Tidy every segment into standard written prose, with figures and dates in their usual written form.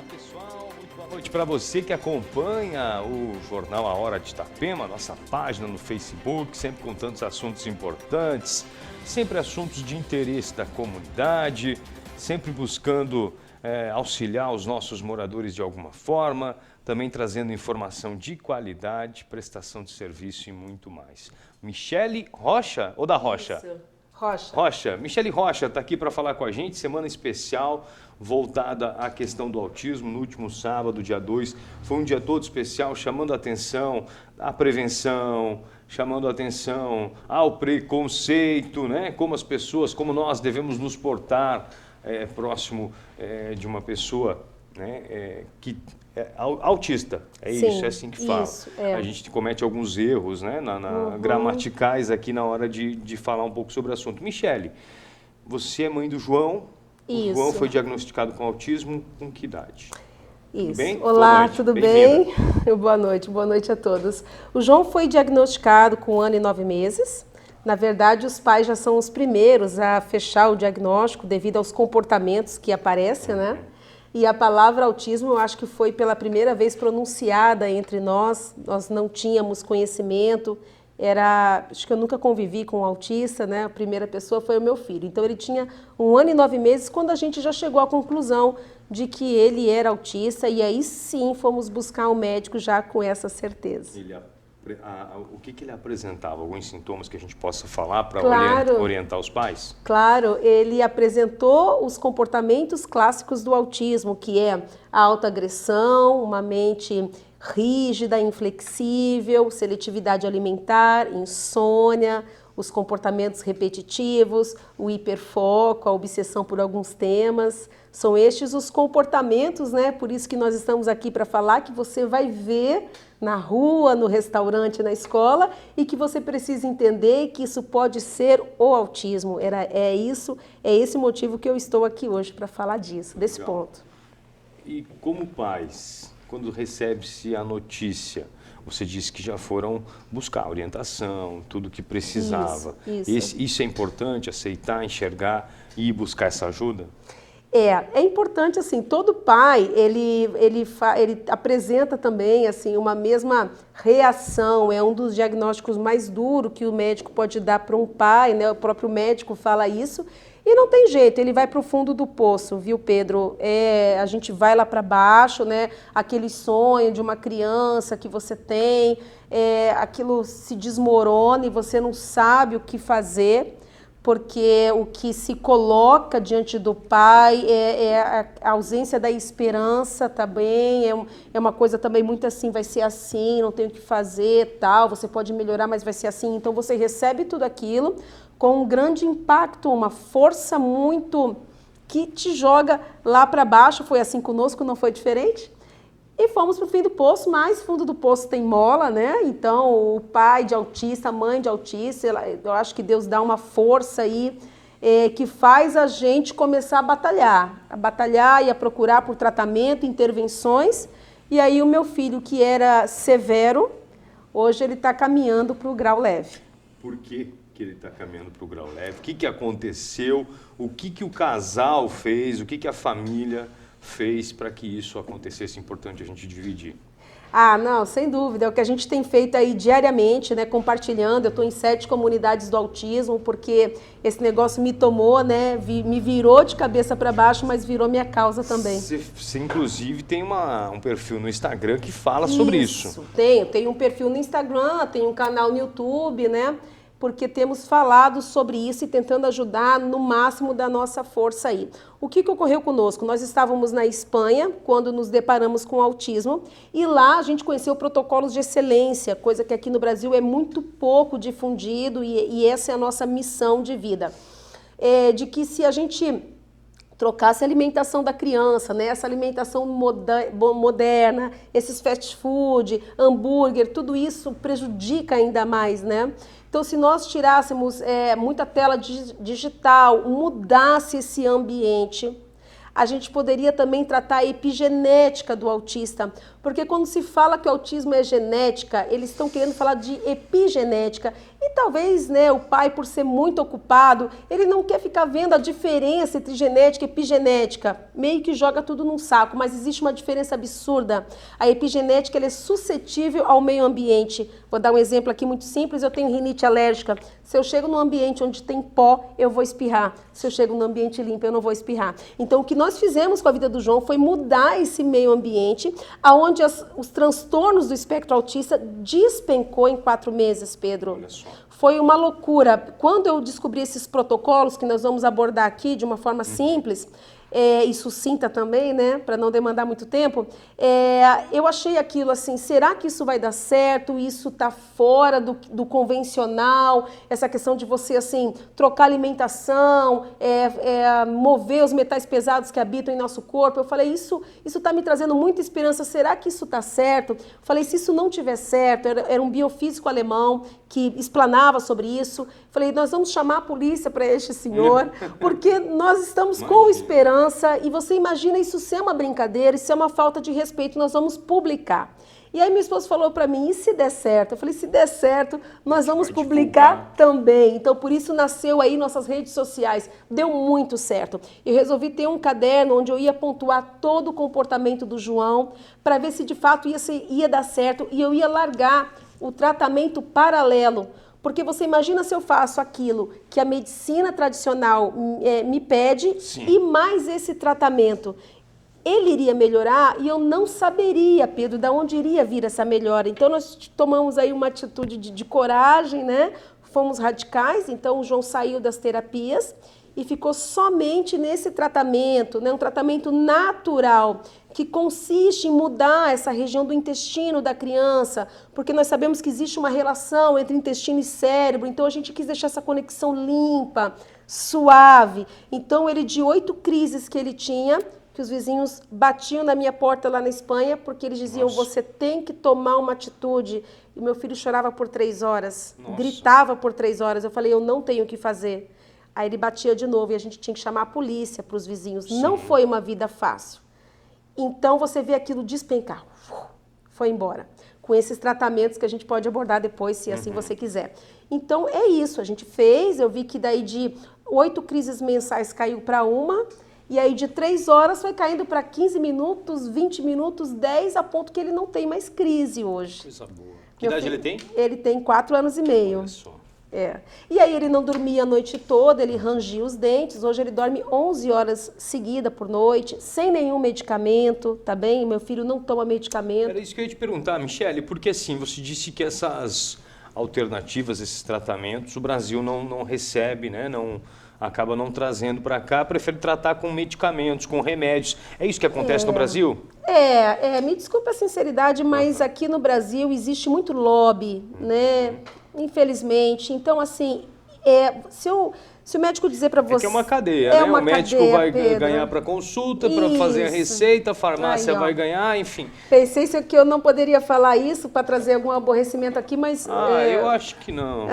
Pessoal, muito boa noite para você que acompanha o Jornal A Hora de Itapema, nossa página no Facebook, sempre com tantos assuntos importantes, sempre assuntos de interesse da comunidade, sempre buscando auxiliar os nossos moradores de alguma forma, também trazendo informação de qualidade, prestação de serviço e muito mais. Michele Rocha ou da Rocha? Isso. Rocha. Rocha. Michele Rocha está aqui para falar com a gente, semana especial voltada à questão do autismo. No último sábado, dia 2, foi um dia todo especial, chamando a atenção à prevenção, chamando a atenção ao preconceito, né? Como as pessoas, como nós devemos nos portar próximo de uma pessoa, né? Que autista, Sim, isso, é assim que fala. isso, é. A gente comete alguns erros, né, gramaticais aqui na hora de falar um pouco sobre o assunto. Michele, você é mãe do João. Isso. O João foi diagnosticado com autismo com que idade? Isso. Tudo bem? Olá, tudo bem? Boa noite a todos. O João foi diagnosticado com 1 ano e 9 meses. Na verdade, os pais já são os primeiros a fechar o diagnóstico devido aos comportamentos que aparecem, né? E a palavra autismo, eu acho que foi pela primeira vez pronunciada entre nós não tínhamos conhecimento, acho que eu nunca convivi com um autista, né? A primeira pessoa foi o meu filho. Então ele tinha 1 ano e 9 meses quando a gente já chegou à conclusão de que ele era autista e aí sim fomos buscar um médico já com essa certeza. O que ele apresentava? Alguns sintomas que a gente possa falar para orientar os pais? Claro, ele apresentou os comportamentos clássicos do autismo, que é a autoagressão, uma mente rígida, inflexível, seletividade alimentar, insônia, os comportamentos repetitivos, o hiperfoco, a obsessão por alguns temas. São estes os comportamentos, né? Por isso que nós estamos aqui para falar que você vai ver na rua, no restaurante, na escola e que você precisa entender que isso pode ser o autismo. É esse motivo que eu estou aqui hoje para falar disso, desse ponto. E como pais, quando recebe-se a notícia, você disse que já foram buscar orientação, tudo que precisava. Isso é importante, aceitar, enxergar e ir buscar essa ajuda? É importante, assim, todo pai, ele apresenta também, assim, uma mesma reação, é um dos diagnósticos mais duros que o médico pode dar para um pai, né? O próprio médico fala isso, e não tem jeito, ele vai para o fundo do poço, viu, Pedro? A gente vai lá para baixo, né? Aquele sonho de uma criança que você tem, aquilo se desmorona e você não sabe o que fazer, porque o que se coloca diante do pai é a ausência da esperança também, é uma coisa também muito assim, vai ser assim, não tem o que fazer, tal, você pode melhorar, mas vai ser assim. Então você recebe tudo aquilo com um grande impacto, uma força muito que te joga lá para baixo, foi assim conosco, não foi diferente? E fomos para o fim do poço, mas fundo do poço tem mola, né? Então, o pai de autista, a mãe de autista, eu acho que Deus dá uma força aí que faz a gente começar a batalhar e a procurar por tratamento, intervenções. E aí o meu filho, que era severo, hoje ele está caminhando para o grau leve. Por que ele está caminhando para o grau leve? O que aconteceu? O que o casal fez? O que a família fez para que isso acontecesse? Importante a gente dividir. Ah, não, sem dúvida. É o que a gente tem feito aí diariamente, né, compartilhando. Eu estou em 7 comunidades do autismo, porque esse negócio me tomou, né, me virou de cabeça para baixo, mas virou minha causa também. Você inclusive, tem um perfil no Instagram que fala sobre isso. Tenho um perfil no Instagram, tenho um canal no YouTube, né? Porque temos falado sobre isso e tentando ajudar no máximo da nossa força aí. O que ocorreu conosco? Nós estávamos na Espanha quando nos deparamos com o autismo e lá a gente conheceu protocolos de excelência, coisa que aqui no Brasil é muito pouco difundido e essa é a nossa missão de vida. De que se a gente trocasse a alimentação da criança, né? Essa alimentação moderna, esses fast food, hambúrguer, tudo isso prejudica ainda mais, né? Então, se nós tirássemos muita tela digital, mudasse esse ambiente, A gente poderia também tratar a epigenética do autista, porque quando se fala que o autismo é genética, eles estão querendo falar de epigenética. E talvez, né, o pai, por ser muito ocupado, ele não quer ficar vendo a diferença entre genética e epigenética. Meio que joga tudo num saco, mas existe uma diferença absurda. A epigenética ela é suscetível ao meio ambiente. Vou dar um exemplo aqui muito simples, eu tenho rinite alérgica. Se eu chego num ambiente onde tem pó, eu vou espirrar. Se eu chego num ambiente limpo, eu não vou espirrar. Então, o que nós fizemos com a vida do João foi mudar esse meio ambiente, onde os transtornos do espectro autista despencou em 4 meses, Pedro. Olha só. Foi uma loucura. Quando eu descobri esses protocolos, que nós vamos abordar aqui de uma forma simples, e sucinta também, né, para não demandar muito tempo, eu achei aquilo assim, será que isso vai dar certo? Isso está fora do convencional, essa questão de você assim trocar alimentação, mover os metais pesados que habitam em nosso corpo. Eu falei, isso está me trazendo muita esperança, será que isso está certo? Eu falei, se isso não tiver certo, era um biofísico alemão que explanava sobre isso. Falei, nós vamos chamar a polícia para este senhor, porque nós estamos com esperança. E você imagina isso ser uma brincadeira, isso é uma falta de respeito, nós vamos publicar. E aí minha esposa falou para mim, e se der certo? Eu falei, se der certo, nós vamos publicar também. Então, por isso nasceu aí nossas redes sociais. Deu muito certo. Eu resolvi ter um caderno onde eu ia pontuar todo o comportamento do João, para ver se de fato ia dar certo, e eu ia largar o tratamento paralelo. Porque você imagina se eu faço aquilo que a medicina tradicional me pede, sim, e mais esse tratamento. Ele iria melhorar e eu não saberia, Pedro, de onde iria vir essa melhora. Então, nós tomamos aí uma atitude de coragem, né? Fomos radicais, então o João saiu das terapias e ficou somente nesse tratamento, né? Um tratamento natural, que consiste em mudar essa região do intestino da criança, porque nós sabemos que existe uma relação entre intestino e cérebro, então a gente quis deixar essa conexão limpa, suave. Então, ele, de 8 crises que ele tinha, que os vizinhos batiam na minha porta lá na Espanha, porque eles diziam, nossa, você tem que tomar uma atitude. E meu filho chorava por 3 horas, nossa, gritava por 3 horas. Eu falei, eu não tenho o que fazer. Aí ele batia de novo e a gente tinha que chamar a polícia para os vizinhos. Sim. Não foi uma vida fácil. Então, você vê aquilo despencar. Foi embora. Com esses tratamentos que a gente pode abordar depois, se assim você quiser. Então, é isso. A gente fez. Eu vi que daí de 8 crises mensais caiu para 1. E aí de 3 horas foi caindo para 15 minutos, 20 minutos, 10, a ponto que ele não tem mais crise hoje. Coisa boa. Que idade ele tem? Ele tem 4 anos e meio. Olha só. E aí ele não dormia a noite toda, ele rangia os dentes. Hoje ele dorme 11 horas seguidas por noite, sem nenhum medicamento, tá bem? Meu filho não toma medicamento. Era isso que eu ia te perguntar, Michele, porque assim, você disse que essas alternativas, esses tratamentos, o Brasil não recebe, né? Acaba não trazendo para cá, prefere tratar com medicamentos, com remédios. É isso que acontece no Brasil? Me desculpe a sinceridade, mas aqui no Brasil existe muito lobby, né? Infelizmente. Então, assim, se o médico dizer para você... É que é uma cadeia, né? O médico vai ganhar para consulta, para fazer a receita, a farmácia vai ganhar, enfim. Pensei que eu não poderia falar isso para trazer algum aborrecimento aqui, mas... eu acho que não.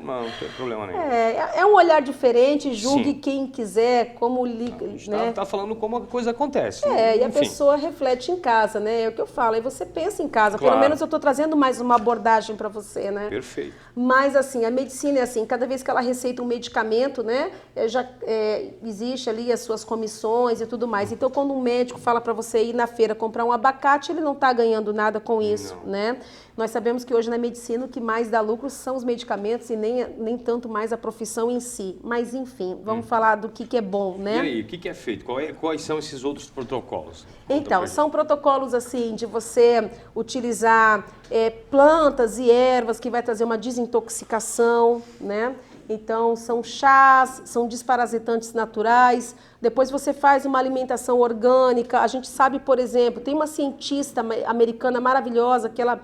Não tem problema nenhum. É um olhar diferente, julgue sim, quem quiser, como... né? Tá falando como a coisa acontece. E a pessoa reflete em casa, né? É o que eu falo, aí você pensa em casa. Claro. Pelo menos eu estou trazendo mais uma abordagem para você, né? Perfeito. Mas, assim, a medicina é assim, cada vez que ela receita um medicamento, né, existe ali as suas comissões e tudo mais. Então, quando um médico fala para você ir na feira comprar um abacate, ele não está ganhando nada com isso, né? Nós sabemos que hoje na medicina o que mais dá lucro são os medicamentos e nem tanto mais a profissão em si. Mas, enfim, vamos falar do que é bom, né? E aí, o que é feito? Quais são esses outros protocolos? Então, são protocolos assim de você utilizar plantas e ervas que vai trazer uma desintoxicação, né? Então, são chás, são desparasitantes naturais. Depois você faz uma alimentação orgânica. A gente sabe, por exemplo, tem uma cientista americana maravilhosa que ela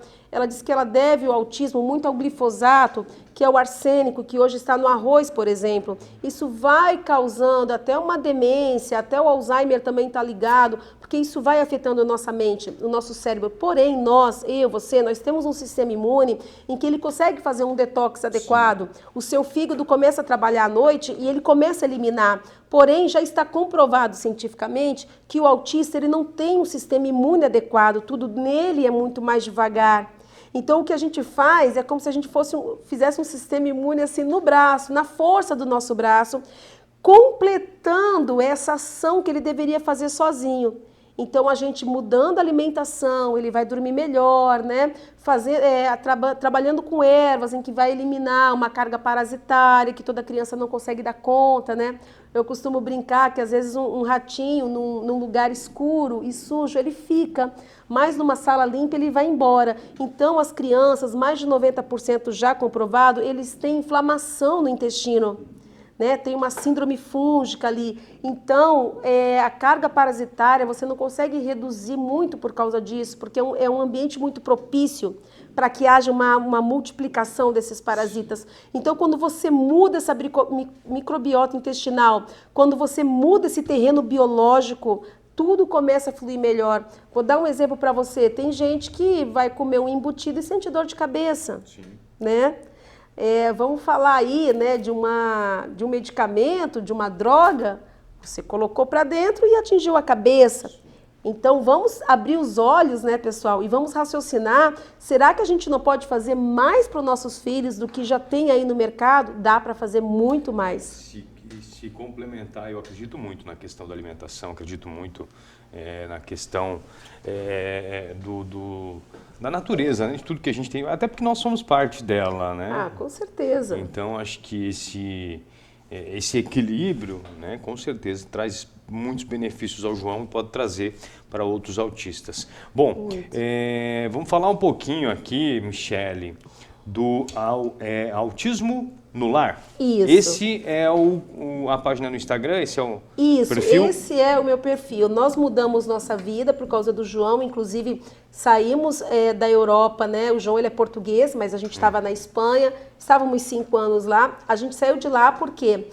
diz que ela deve o autismo muito ao glifosato, que é o arsênico, que hoje está no arroz, por exemplo. Isso vai causando até uma demência, até o Alzheimer também está ligado, porque isso vai afetando a nossa mente, o nosso cérebro. Porém, nós temos um sistema imune em que ele consegue fazer um detox adequado. Sim. O seu fígado começa a trabalhar à noite e ele começa a eliminar. Porém, já está comprovado cientificamente que o autista ele não tem um sistema imune adequado, tudo nele é muito mais devagar. Então, o que a gente faz é como se a gente fizesse um sistema imune assim no braço, na força do nosso braço, completando essa ação que ele deveria fazer sozinho. Então, a gente mudando a alimentação, ele vai dormir melhor, né? Trabalhando com ervas, em que vai eliminar uma carga parasitária que toda criança não consegue dar conta, né? Eu costumo brincar que, às vezes, um ratinho num lugar escuro e sujo, ele fica, mas numa sala limpa ele vai embora. Então, as crianças, mais de 90% já comprovado, eles têm inflamação no intestino. Né, tem uma síndrome fúngica ali. Então, a carga parasitária você não consegue reduzir muito por causa disso, porque é um ambiente muito propício para que haja uma multiplicação desses parasitas. Então, quando você muda essa microbiota intestinal, quando você muda esse terreno biológico, tudo começa a fluir melhor. Vou dar um exemplo para você. Tem gente que vai comer um embutido e sente dor de cabeça. Sim. Né? Vamos falar aí, né, de um medicamento, de uma droga, você colocou para dentro e atingiu a cabeça. Então vamos abrir os olhos, né, pessoal, e vamos raciocinar, será que a gente não pode fazer mais para os nossos filhos do que já tem aí no mercado? Dá para fazer muito mais. Se complementar, eu acredito muito na questão da alimentação, acredito muito na questão da natureza, né? De tudo que a gente tem, até porque nós somos parte dela, né? Ah, com certeza. Então, acho que esse equilíbrio, né, com certeza, traz muitos benefícios ao João e pode trazer para outros autistas. Bom, vamos falar um pouquinho aqui, Michele, do autismo no lar. Isso. Esse é a página no Instagram? Esse é o perfil? Esse é o meu perfil. Nós mudamos nossa vida por causa do João, inclusive saímos da Europa, né? O João ele é português, mas a gente estava na Espanha, estávamos 5 anos lá. A gente saiu de lá porque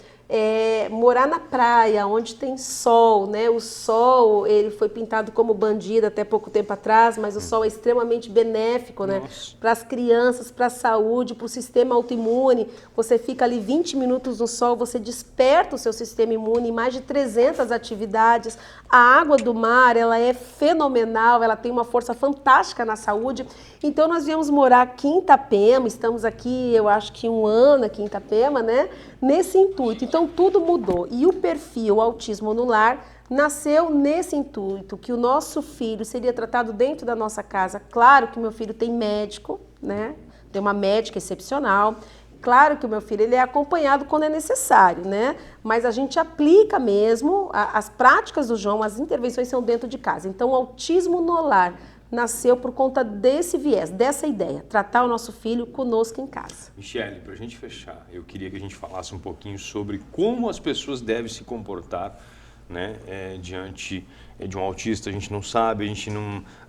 morar na praia, onde tem sol, né? O sol, ele foi pintado como bandido até pouco tempo atrás, mas o sol é extremamente benéfico, né? Para as crianças, para a saúde, para o sistema autoimune. Você fica ali 20 minutos no sol, você desperta o seu sistema imune em mais de 300 atividades. A água do mar, ela é fenomenal, ela tem uma força fantástica na saúde. Então, nós viemos morar aqui em Itapema, estamos aqui, eu acho que 1 ano aqui em Itapema, né? Nesse intuito. Então, tudo mudou. E o perfil Autismo no Lar nasceu nesse intuito, que o nosso filho seria tratado dentro da nossa casa. Claro que o meu filho tem médico, né? Tem uma médica excepcional. Claro que o meu filho ele é acompanhado quando é necessário, né? Mas a gente aplica mesmo as práticas do João, as intervenções são dentro de casa. Então, o Autismo no Lar nasceu por conta desse viés, dessa ideia, tratar o nosso filho conosco em casa. Michele, para a gente fechar, eu queria que a gente falasse um pouquinho sobre como as pessoas devem se comportar, né, diante de um autista. A gente não sabe,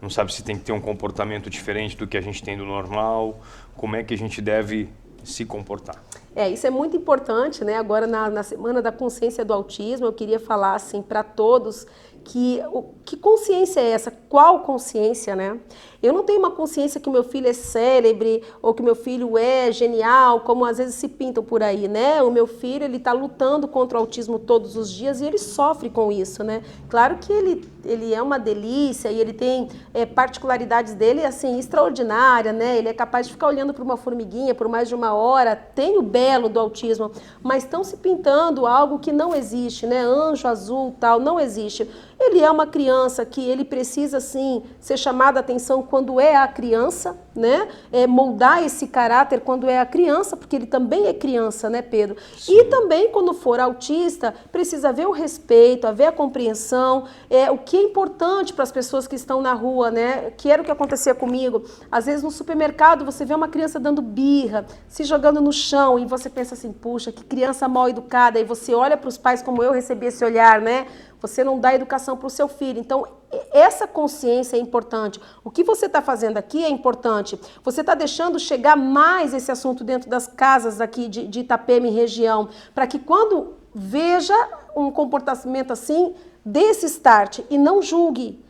não sabe se tem que ter um comportamento diferente do que a gente tem do normal, como é que a gente deve se comportar. Isso é muito importante, né? Agora na Semana da Consciência do Autismo, eu queria falar assim para todos que consciência é essa? Qual consciência, né? Eu não tenho uma consciência que o meu filho é célebre ou que o meu filho é genial, como às vezes se pintam por aí, né? O meu filho, ele está lutando contra o autismo todos os dias e ele sofre com isso, né? Claro que ele é uma delícia e ele tem particularidades dele, assim, extraordinária, né? Ele é capaz de ficar olhando para uma formiguinha por mais de 1 hora, tem o belo do autismo, mas estão se pintando algo que não existe, né? Anjo azul, tal, não existe. Ele é uma criança que ele precisa, sim, ser chamada a atenção quando é a criança, né? Moldar esse caráter quando é a criança, porque ele também é criança, né, Pedro? Sim. E também, quando for autista, precisa haver o respeito, haver a compreensão, o que é importante para as pessoas que estão na rua, né? Que era o que acontecia comigo. Às vezes, no supermercado, você vê uma criança dando birra, se jogando no chão, e você pensa assim, puxa, que criança mal educada, e você olha para os pais como eu recebi esse olhar, né? Você não dá educação para o seu filho. Então, essa consciência é importante. O que você está fazendo aqui é importante. Você está deixando chegar mais esse assunto dentro das casas aqui de Itapema e região, para que quando veja um comportamento assim, dê esse start e não julgue.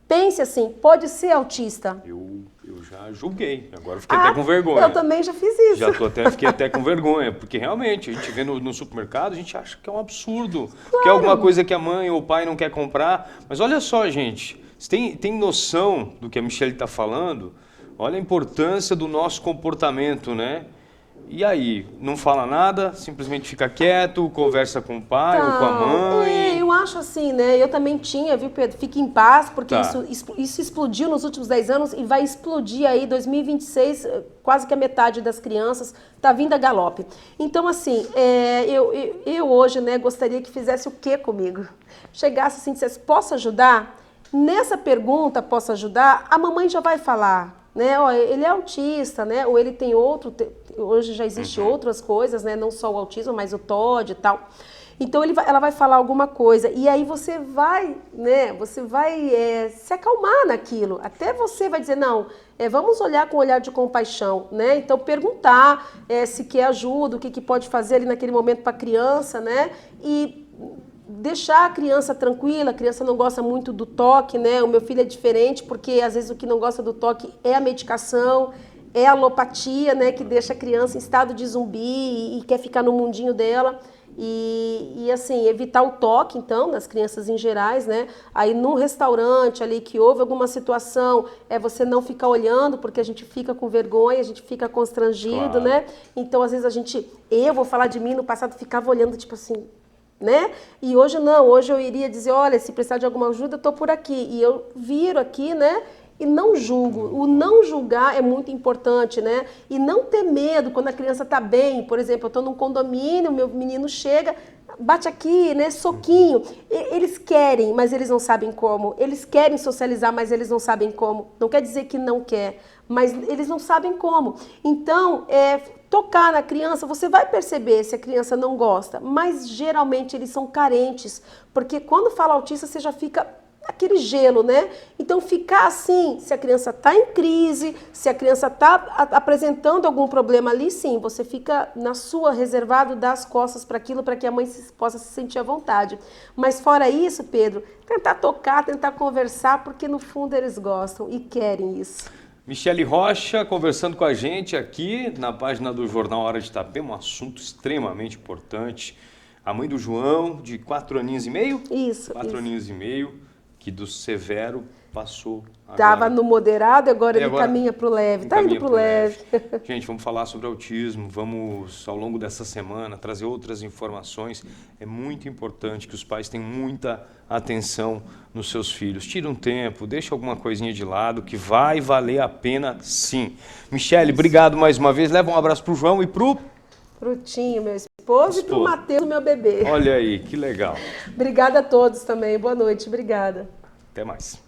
Pense assim, pode ser autista. Eu já julguei. Agora fiquei até com vergonha. Eu também já fiz isso. Fiquei até com vergonha, porque realmente a gente vê no supermercado, a gente acha que é um absurdo, que é alguma coisa que a mãe ou o pai não quer comprar. Mas olha só, gente, você tem noção do que a Michelle está falando? Olha a importância do nosso comportamento, né? E aí, não fala nada, simplesmente fica quieto, conversa com o pai ou com a mãe? Eu acho assim, né? Eu também tinha, viu, Pedro? Fique em paz, porque isso explodiu nos últimos 10 anos e vai explodir aí 2026, quase que a metade das crianças tá vindo a galope. Então, assim, eu hoje, né, gostaria que fizesse o quê comigo? Chegasse assim e dissesse, posso ajudar? Nessa pergunta, posso ajudar? A mamãe já vai falar, né? Ó, ele é autista, né? Ou ele tem outro... Hoje já existe outras coisas, né? Não só o autismo, mas o TOD e tal. Então ela vai falar alguma coisa e aí você vai, né? Você vai se acalmar naquilo. Até você vai dizer não. Vamos olhar com um olhar de compaixão, né? Então perguntar se quer ajuda, o que pode fazer ali naquele momento para a criança, né? E deixar a criança tranquila. A criança não gosta muito do toque, né? O meu filho é diferente porque às vezes o que não gosta do toque é a medicação. É a alopatia, né, que deixa a criança em estado de zumbi e quer ficar no mundinho dela. E assim, evitar o toque, então, das crianças em gerais, né? Aí num restaurante ali que houve alguma situação, você não ficar olhando, porque a gente fica com vergonha, a gente fica constrangido, né? Então, às vezes eu vou falar de mim, no passado ficava olhando, tipo assim, né? E hoje não, hoje eu iria dizer, olha, se precisar de alguma ajuda, eu tô por aqui. E eu viro aqui, né? E não julgo. O não julgar é muito importante, né? E não ter medo quando a criança está bem. Por exemplo, eu estou num condomínio, meu menino chega, bate aqui, né? Soquinho. Eles querem, mas eles não sabem como. Eles querem socializar, mas eles não sabem como. Não quer dizer que não quer, mas eles não sabem como. Então, tocar na criança, você vai perceber se a criança não gosta, mas geralmente eles são carentes, porque quando fala autista, você já fica aquele gelo, né? Então ficar assim, se a criança está em crise, se a criança está apresentando algum problema ali, sim, você fica na sua, reservado, dá as costas para aquilo, para que a mãe possa se sentir à vontade. Mas fora isso, Pedro, tentar tocar, tentar conversar, porque no fundo eles gostam e querem isso. Michelle Rocha conversando com a gente aqui na página do Jornal Hora de Itapema, um assunto extremamente importante. A mãe do João, de 4 aninhos e meio? Isso. 4 aninhos e meio. Que do severo passou agora. Estava no moderado, agora ele caminha para o leve. Está indo para o leve. Gente, vamos falar sobre autismo, vamos, ao longo dessa semana, trazer outras informações. É muito importante que os pais tenham muita atenção nos seus filhos. Tira um tempo, deixa alguma coisinha de lado, que vai valer a pena sim. Michelle, obrigado mais uma vez. Leva um abraço para o João e para o... Tinho, meu esposo, e para o Matheus, meu bebê. Olha aí, que legal. Obrigada a todos também. Boa noite, obrigada. Até mais.